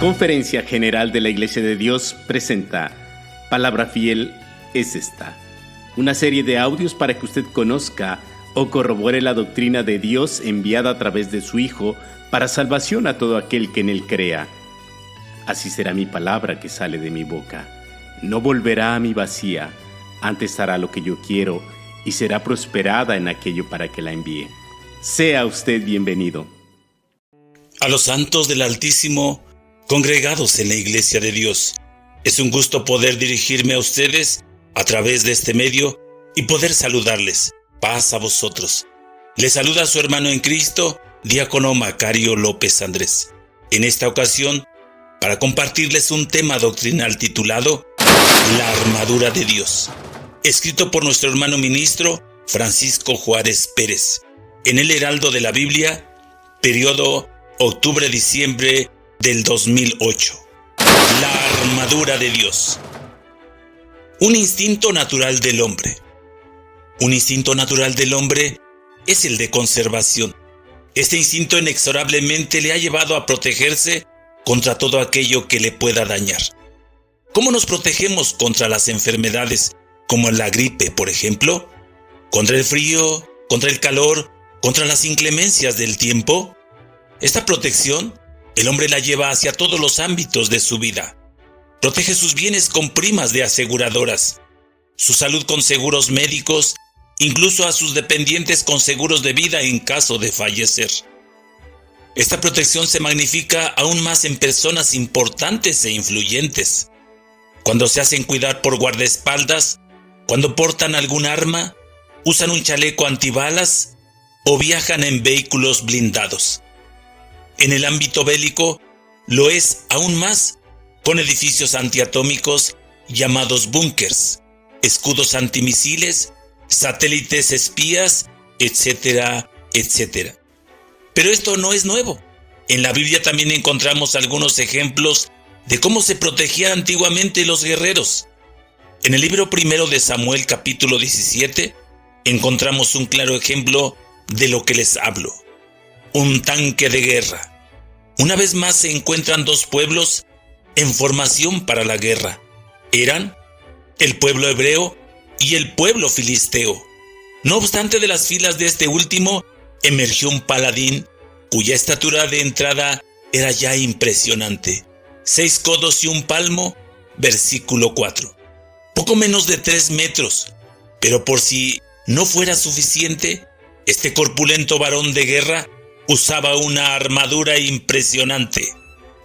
Conferencia General de la Iglesia de Dios presenta Palabra Fiel es esta, una serie de audios para que usted conozca o corrobore la doctrina de Dios enviada a través de su Hijo para salvación a todo aquel que en Él crea. Así será mi palabra que sale de mi boca. No volverá a mí vacía, antes hará lo que yo quiero y será prosperada en aquello para que la envíe. Sea usted bienvenido. A los santos del Altísimo, congregados en la Iglesia de Dios, es un gusto poder dirigirme a ustedes a través de este medio y poder saludarles. Paz a vosotros. Les saluda su hermano en Cristo, diácono Macario López Andrés. En esta ocasión, para compartirles un tema doctrinal titulado La armadura de Dios, escrito por nuestro hermano ministro Francisco Juárez Pérez, en el Heraldo de la Biblia, periodo octubre-diciembre del 2008. La armadura de Dios. Un instinto natural del hombre. Un instinto natural del hombre es el de conservación. Este instinto inexorablemente le ha llevado a protegerse contra todo aquello que le pueda dañar. ¿Cómo nos protegemos contra las enfermedades, como la gripe, por ejemplo? ¿Contra el frío? ¿Contra el calor? ¿Contra las inclemencias del tiempo? Esta protección, el hombre la lleva hacia todos los ámbitos de su vida. Protege sus bienes con primas de aseguradoras, su salud con seguros médicos, incluso a sus dependientes con seguros de vida en caso de fallecer. Esta protección se magnifica aún más en personas importantes e influyentes, cuando se hacen cuidar por guardaespaldas, cuando portan algún arma, usan un chaleco antibalas o viajan en vehículos blindados. En el ámbito bélico, lo es aún más con edificios antiatómicos llamados búnkers, escudos antimisiles, satélites espías, etcétera, etcétera. Pero esto no es nuevo. En la Biblia también encontramos algunos ejemplos de cómo se protegían antiguamente los guerreros. En el libro primero de Samuel, capítulo 17, encontramos un claro ejemplo de lo que les hablo. Un tanque de guerra. Una vez más se encuentran dos pueblos en formación para la guerra. Eran el pueblo hebreo y el pueblo filisteo. No obstante, de las filas de este último emergió un paladín cuya estatura de entrada era ya impresionante. 6 codos y un palmo, versículo 4. Poco menos de 3 metros, pero por si no fuera suficiente, este corpulento varón de guerra usaba una armadura impresionante.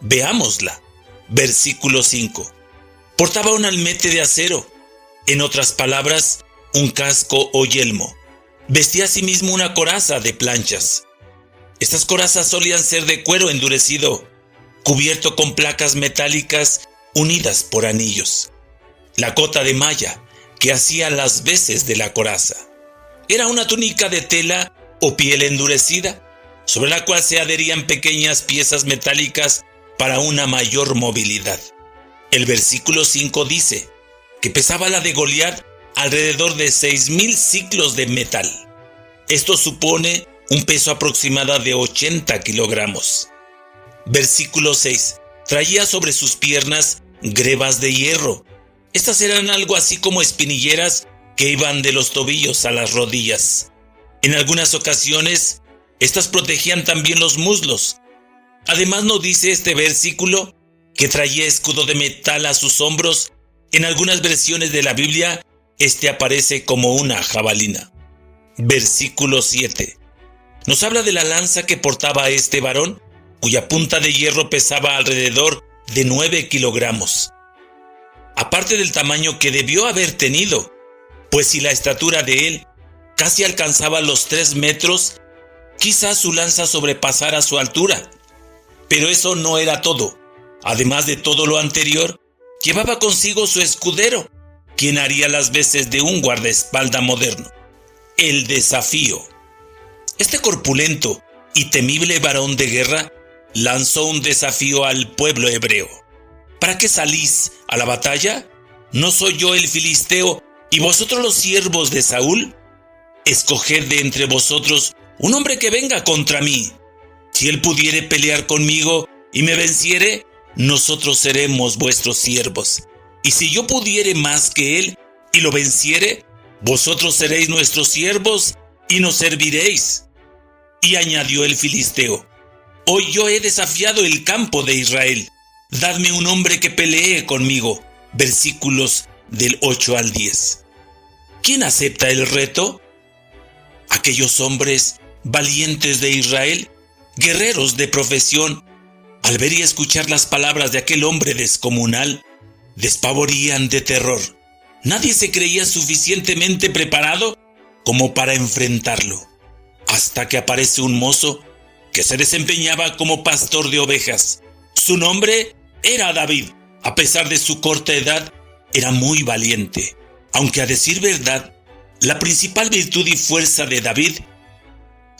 Veámosla. Versículo 5. Portaba un almete de acero, en otras palabras, un casco o yelmo. Vestía asimismo una coraza de planchas. Estas corazas solían ser de cuero endurecido, cubierto con placas metálicas unidas por anillos. La cota de malla, que hacía las veces de la coraza, era una túnica de tela o piel endurecida, sobre la cual se adherían pequeñas piezas metálicas para una mayor movilidad. El versículo 5 dice que pesaba la de Goliat alrededor de 6,000 siclos de metal. Esto supone un peso aproximado de 80 kilogramos. Versículo 6. Traía sobre sus piernas grebas de hierro. Estas eran algo así como espinilleras que iban de los tobillos a las rodillas. En algunas ocasiones, estas protegían también los muslos. Además, nos dice este versículo que traía escudo de metal a sus hombros. En algunas versiones de la Biblia, este aparece como una jabalina. Versículo 7. Nos habla de la lanza que portaba este varón, cuya punta de hierro pesaba alrededor de 9 kilogramos. Aparte del tamaño que debió haber tenido, pues si la estatura de él casi alcanzaba los 3 metros, quizás su lanza sobrepasara su altura. Pero eso no era todo. Además de todo lo anterior, llevaba consigo su escudero, quien haría las veces de un guardaespaldas moderno. El desafío. Este corpulento y temible varón de guerra lanzó un desafío al pueblo hebreo. ¿Para qué salís a la batalla? ¿No soy yo el filisteo y vosotros los siervos de Saúl? Escoged de entre vosotros un hombre que venga contra mí. Si él pudiere pelear conmigo y me venciere, nosotros seremos vuestros siervos. Y si yo pudiere más que él y lo venciere, vosotros seréis nuestros siervos y nos serviréis. Y añadió el filisteo: hoy yo he desafiado el campo de Israel. Dadme un hombre que pelee conmigo. Versículos del 8 al 10. ¿Quién acepta el reto? Aquellos hombres valientes de Israel, guerreros de profesión, al ver y escuchar las palabras de aquel hombre descomunal, despavorían de terror. Nadie se creía suficientemente preparado como para enfrentarlo, hasta que aparece un mozo que se desempeñaba como pastor de ovejas. Su nombre era David. A pesar de su corta edad, era muy valiente, aunque a decir verdad, la principal virtud y fuerza de David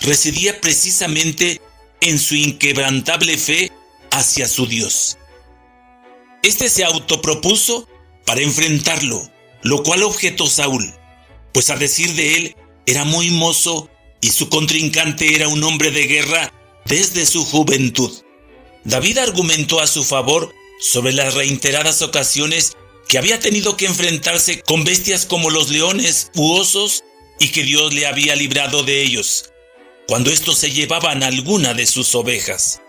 residía precisamente en su inquebrantable fe hacia su Dios. Este se autopropuso para enfrentarlo, lo cual objetó Saúl, pues a decir de él, era muy mozo y su contrincante era un hombre de guerra desde su juventud. David argumentó a su favor sobre las reiteradas ocasiones que había tenido que enfrentarse con bestias como los leones u osos y que Dios le había librado de ellos, cuando estos se llevaban alguna de sus ovejas.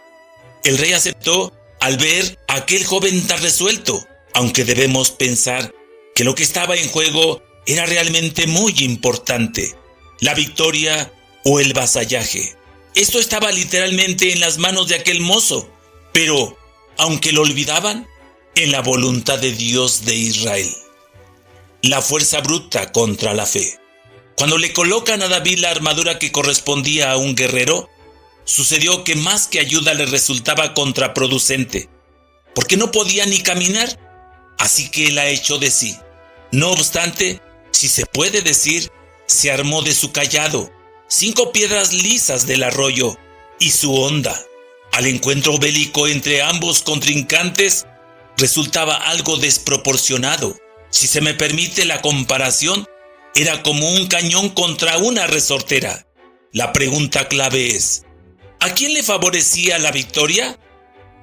El rey aceptó al ver a aquel joven tan resuelto, aunque debemos pensar que lo que estaba en juego era realmente muy importante: la victoria o el vasallaje. Esto estaba literalmente en las manos de aquel mozo, pero, aunque lo olvidaban, en la voluntad de Dios de Israel. La fuerza bruta contra la fe. Cuando le colocan a David la armadura que correspondía a un guerrero, sucedió que más que ayuda le resultaba contraproducente, porque no podía ni caminar, así que la echó de sí. No obstante, si se puede decir, se armó de su cayado, 5 piedras lisas del arroyo y su honda. Al encuentro bélico entre ambos contrincantes resultaba algo desproporcionado. Si se me permite la comparación, era como un cañón contra una resortera. La pregunta clave es: ¿a quién le favorecía la victoria?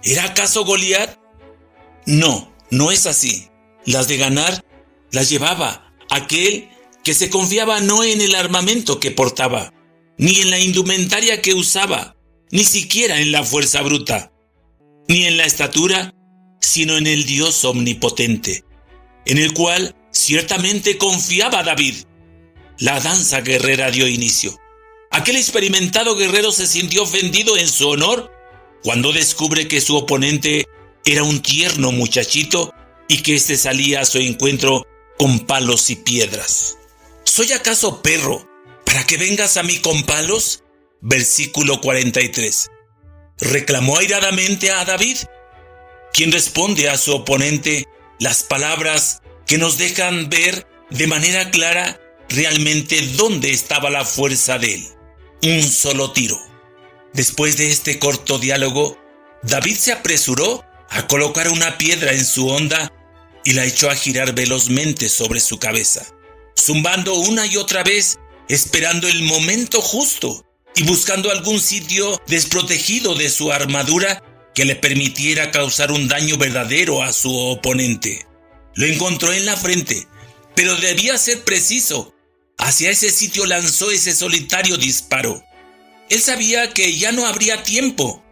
¿Era acaso Goliat? No, no es así. Las de ganar las llevaba aquel que se confiaba no en el armamento que portaba, ni en la indumentaria que usaba, ni siquiera en la fuerza bruta, ni en la estatura, sino en el Dios omnipotente, en el cual ciertamente confiaba David. La danza guerrera dio inicio. Aquel experimentado guerrero se sintió ofendido en su honor cuando descubre que su oponente era un tierno muchachito y que éste salía a su encuentro con palos y piedras. ¿Soy acaso perro para que vengas a mí con palos? Versículo 43. Reclamó airadamente a David, quien responde a su oponente las palabras que nos dejan ver de manera clara realmente dónde estaba la fuerza de él: un solo tiro. Después de este corto diálogo, David se apresuró a colocar una piedra en su honda y la echó a girar velozmente sobre su cabeza, zumbando una y otra vez, esperando el momento justo y buscando algún sitio desprotegido de su armadura que le permitiera causar un daño verdadero a su oponente. Lo encontró en la frente, pero debía ser preciso. Hacia ese sitio lanzó ese solitario disparo. Él sabía que ya no habría tiempo,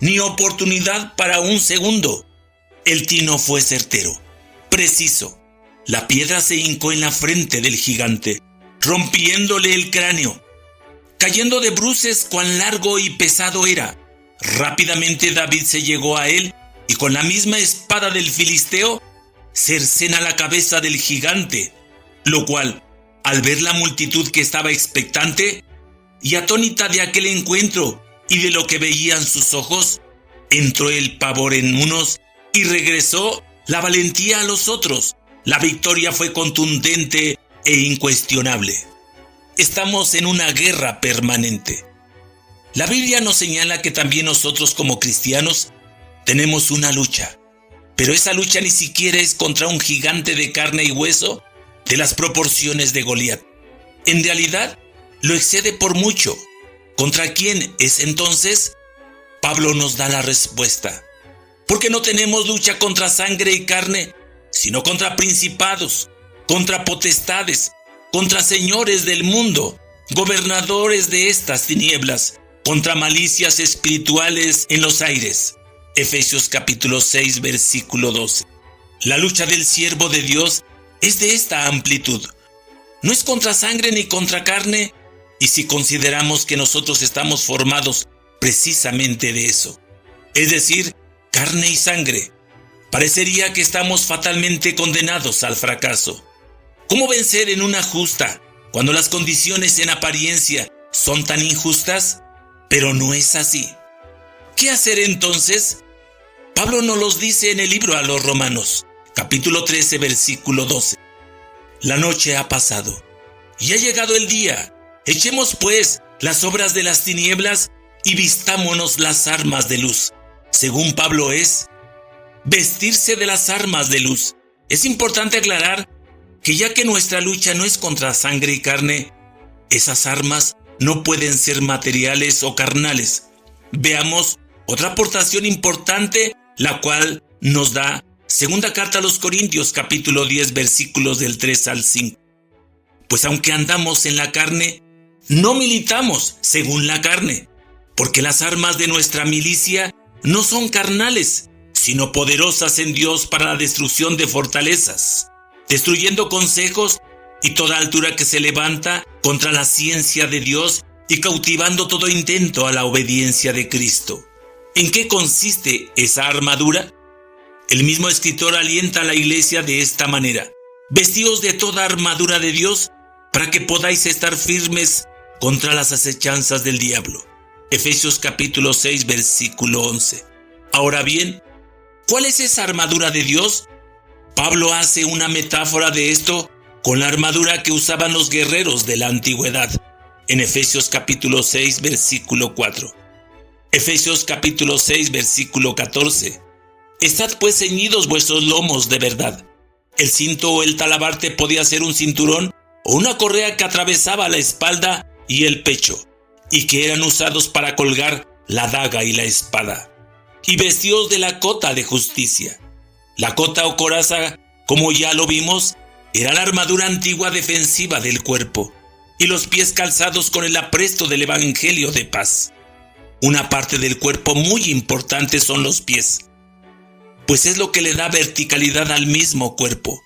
ni oportunidad para un segundo. El tino fue certero, preciso. La piedra se hincó en la frente del gigante, rompiéndole el cráneo, cayendo de bruces cuán largo y pesado era. Rápidamente David se llegó a él y con la misma espada del filisteo cercena la cabeza del gigante, lo cual, al ver la multitud que estaba expectante y atónita de aquel encuentro y de lo que veían sus ojos, entró el pavor en unos y regresó la valentía a los otros. La victoria fue contundente e incuestionable. Estamos en una guerra permanente. La Biblia nos señala que también nosotros como cristianos tenemos una lucha, pero esa lucha ni siquiera es contra un gigante de carne y hueso de las proporciones de Goliat. En realidad, lo excede por mucho. ¿Contra quién es entonces? Pablo nos da la respuesta. porque no tenemos lucha contra sangre y carne, sino contra principados, contra potestades, contra señores del mundo, gobernadores de estas tinieblas, contra malicias espirituales en los aires. Efesios capítulo 6, versículo 12. La lucha del siervo de Dios es de esta amplitud. No es contra sangre ni contra carne, y si consideramos que nosotros estamos formados precisamente de eso, es decir, carne y sangre, parecería que estamos fatalmente condenados al fracaso. ¿Cómo vencer en una justa cuando las condiciones en apariencia son tan injustas? Pero no es así. ¿Qué hacer entonces? Pablo nos los dice en el libro a los Romanos, capítulo 13, versículo 12. La noche ha pasado y ha llegado el día. Echemos pues las obras de las tinieblas y vistámonos las armas de luz. Según Pablo es vestirse de las armas de luz. Es importante aclarar que ya que nuestra lucha no es contra sangre y carne, esas armas no pueden ser materiales o carnales. Veamos otra aportación importante, la cual nos da segunda carta a los Corintios, capítulo 10, versículos del 3 al 5. Pues aunque andamos en la carne, no militamos según la carne, porque las armas de nuestra milicia no son carnales, sino poderosas en Dios para la destrucción de fortalezas, destruyendo consejos y toda altura que se levanta contra la ciencia de Dios y cautivando todo intento a la obediencia de Cristo. ¿En qué consiste esa armadura? El mismo escritor alienta a la iglesia de esta manera: vestíos de toda armadura de Dios para que podáis estar firmes contra las acechanzas del diablo. Efesios capítulo 6, versículo 11. Ahora bien, ¿cuál es esa armadura de Dios? Pablo hace una metáfora de esto con la armadura que usaban los guerreros de la antigüedad, en Efesios capítulo 6, versículo 4. Efesios capítulo 6, versículo 14. Estad pues ceñidos vuestros lomos de verdad. El cinto o el talabarte podía ser un cinturón o una correa que atravesaba la espalda y el pecho, y que eran usados para colgar la daga y la espada. Y vestíos de la cota de justicia. La cota o coraza, como ya lo vimos, era la armadura antigua defensiva del cuerpo, y los pies calzados con el apresto del evangelio de paz. Una parte del cuerpo muy importante son los pies, pues es lo que le da verticalidad al mismo cuerpo.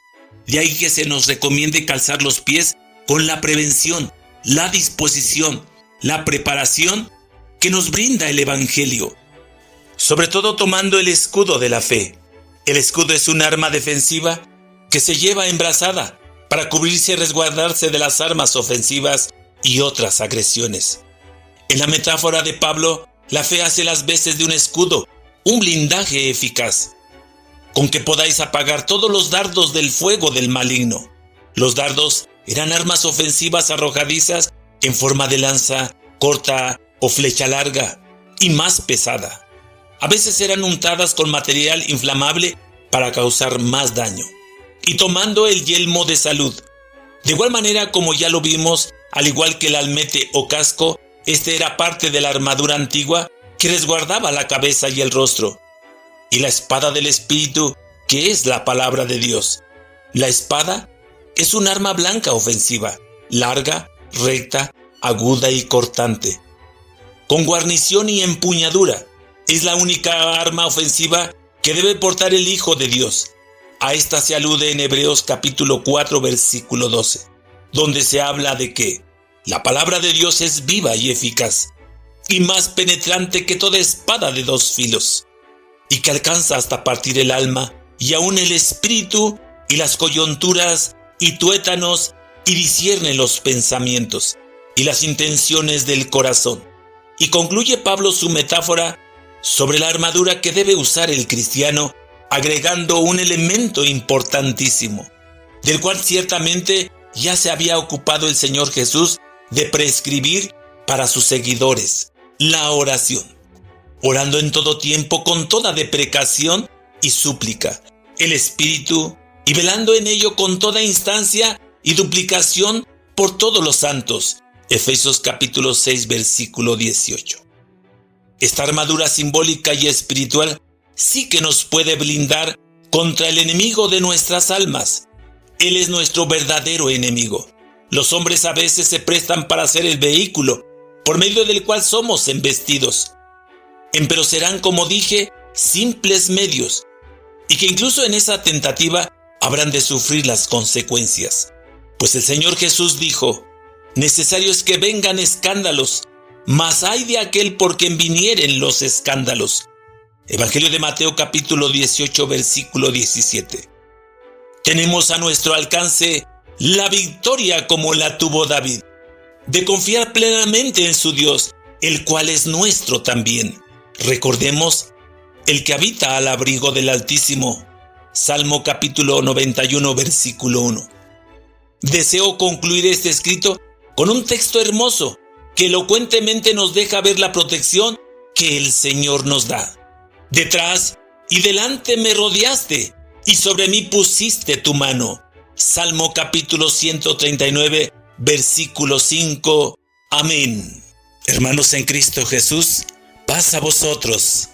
De ahí que se nos recomiende calzar los pies con la prevención, la disposición, la preparación que nos brinda el evangelio. Sobre todo tomando el escudo de la fe. El escudo es un arma defensiva que se lleva embrazada para cubrirse y resguardarse de las armas ofensivas y otras agresiones. En la metáfora de Pablo, la fe hace las veces de un escudo, un blindaje eficaz, con que podáis apagar todos los dardos del fuego del maligno. Los dardos eran armas ofensivas arrojadizas en forma de lanza, corta o flecha larga y más pesada. A veces eran untadas con material inflamable para causar más daño. Y tomando el yelmo de salud. De igual manera, como ya lo vimos, al igual que el almete o casco, este era parte de la armadura antigua que resguardaba la cabeza y el rostro. Y la espada del Espíritu, que es la palabra de Dios. La espada es un arma blanca ofensiva, larga, recta, aguda y cortante, con guarnición y empuñadura. Es la única arma ofensiva que debe portar el Hijo de Dios. A esta se alude en Hebreos capítulo 4, versículo 12, donde se habla de que la palabra de Dios es viva y eficaz, y más penetrante que toda espada de dos filos, y que alcanza hasta partir el alma y aún el espíritu y las coyunturas y tuétanos, y discierne los pensamientos y las intenciones del corazón. Y concluye Pablo su metáfora sobre la armadura que debe usar el cristiano, agregando un elemento importantísimo, del cual ciertamente ya se había ocupado el Señor Jesús de prescribir para sus seguidores: la oración, orando en todo tiempo con toda deprecación y súplica el Espíritu, y velando en ello con toda instancia y duplicación por todos los santos. Efesios capítulo 6, versículo 18. Esta armadura simbólica y espiritual sí que nos puede blindar contra el enemigo de nuestras almas. Él es nuestro verdadero enemigo. Los hombres a veces se prestan para ser el vehículo por medio del cual somos embestidos. Pero serán, como dije, simples medios, y que incluso en esa tentativa habrán de sufrir las consecuencias. Pues el Señor Jesús dijo: necesario es que vengan escándalos, mas ay de aquel por quien vinieren los escándalos. Evangelio de Mateo capítulo 18, versículo 17. Tenemos a nuestro alcance la victoria como la tuvo David, de confiar plenamente en su Dios, el cual es nuestro también. Recordemos: el que habita al abrigo del Altísimo. Salmo capítulo 91, versículo 1. Deseo concluir este escrito con un texto hermoso que elocuentemente nos deja ver la protección que el Señor nos da. Detrás y delante me rodeaste, y sobre mí pusiste tu mano. Salmo capítulo 139, versículo 5. Amén. Hermanos en Cristo Jesús, paz a vosotros.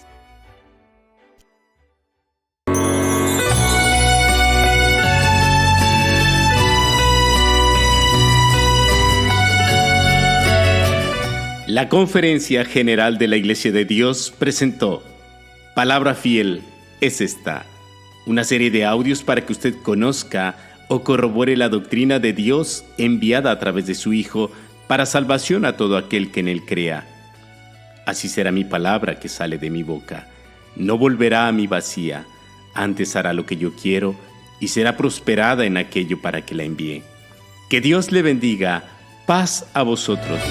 La Conferencia General de la Iglesia de Dios presentó Palabra Fiel es esta, una serie de audios para que usted conozca o corrobore la doctrina de Dios enviada a través de su Hijo para salvación a todo aquel que en Él crea. Así será mi palabra que sale de mi boca. No volverá a mí vacía, antes hará lo que yo quiero y será prosperada en aquello para que la envíe. Que Dios le bendiga. Paz a vosotros.